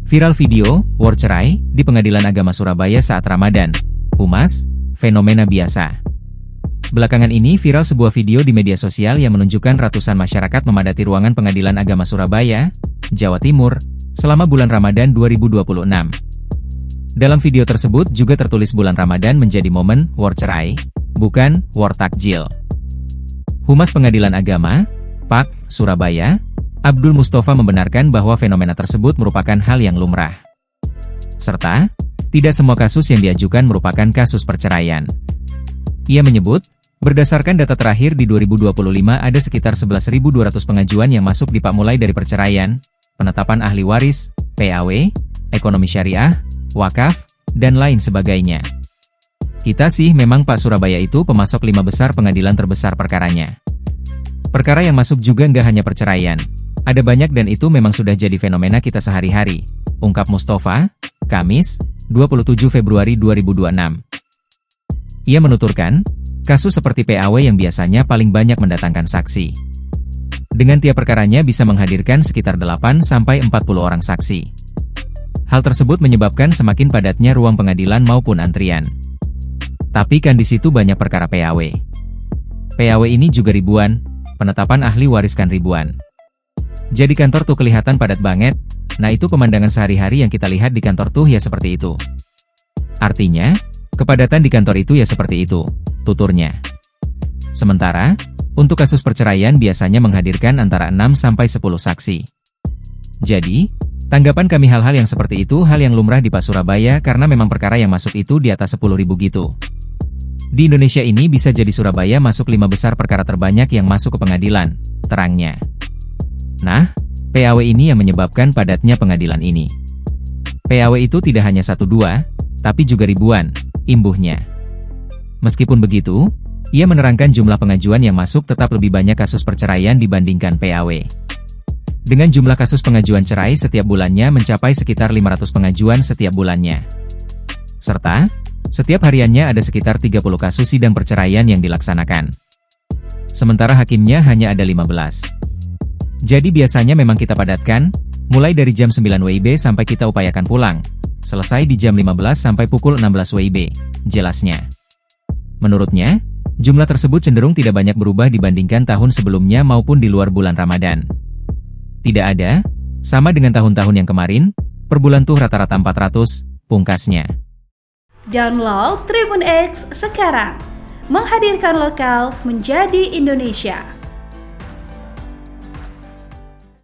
Viral video, war cerai, di Pengadilan Agama Surabaya saat Ramadan. Humas, fenomena biasa. Belakangan ini viral sebuah video di media sosial yang menunjukkan ratusan masyarakat memadati ruangan Pengadilan Agama Surabaya, Jawa Timur, selama bulan Ramadan 2026. Dalam video tersebut juga tertulis bulan Ramadan menjadi momen war cerai, bukan war takjil. Humas Pengadilan Agama, Pak, Surabaya, Abdul Mustafa membenarkan bahwa fenomena tersebut merupakan hal yang lumrah. Serta, tidak semua kasus yang diajukan merupakan kasus perceraian. Ia menyebut, berdasarkan data terakhir di 2025 ada sekitar 11.200 pengajuan yang masuk di Pak mulai dari perceraian, penetapan ahli waris, PAW, ekonomi syariah, wakaf, dan lain sebagainya. Kita sih memang Pak Surabaya itu pemasok 5 besar pengadilan terbesar perkaranya. Perkara yang masuk juga nggak hanya perceraian. Ada banyak dan itu memang sudah jadi fenomena kita sehari-hari, ungkap Mustafa, Kamis, 27 Februari 2026. Ia menuturkan, kasus seperti PAW yang biasanya paling banyak mendatangkan saksi. Dengan tiap perkaranya bisa menghadirkan sekitar 8-40 orang saksi. Hal tersebut menyebabkan semakin padatnya ruang pengadilan maupun antrian. Tapi kan di situ banyak perkara PAW. PAW ini juga ribuan, penetapan ahli wariskan ribuan. Jadi kantor tuh kelihatan padat banget, nah itu pemandangan sehari-hari yang kita lihat di kantor tuh ya seperti itu. Artinya, kepadatan di kantor itu ya seperti itu, tuturnya. Sementara, untuk kasus perceraian biasanya menghadirkan antara 6-10 saksi. Jadi, tanggapan kami hal-hal yang seperti itu hal yang lumrah di Pak Surabaya karena memang perkara yang masuk itu di atas 10.000 gitu. Di Indonesia ini bisa jadi Surabaya masuk 5 besar perkara terbanyak yang masuk ke pengadilan, terangnya. Nah, PAW ini yang menyebabkan padatnya pengadilan ini. PAW itu tidak hanya 1-2, tapi juga ribuan, imbuhnya. Meskipun begitu, ia menerangkan jumlah pengajuan yang masuk tetap lebih banyak kasus perceraian dibandingkan PAW. Dengan jumlah kasus pengajuan cerai setiap bulannya mencapai sekitar 500 pengajuan setiap bulannya. Serta, setiap hariannya ada sekitar 30 kasus sidang perceraian yang dilaksanakan. Sementara hakimnya hanya ada 15. Jadi biasanya memang kita padatkan, mulai dari jam 9 WIB sampai kita upayakan pulang, selesai di jam 15 sampai pukul 16 WIB, jelasnya. Menurutnya, jumlah tersebut cenderung tidak banyak berubah dibandingkan tahun sebelumnya maupun di luar bulan Ramadan. Tidak ada, sama dengan tahun-tahun yang kemarin, per bulan tuh rata-rata 400, pungkasnya. Download Tribun X sekarang, menghadirkan lokal menjadi Indonesia.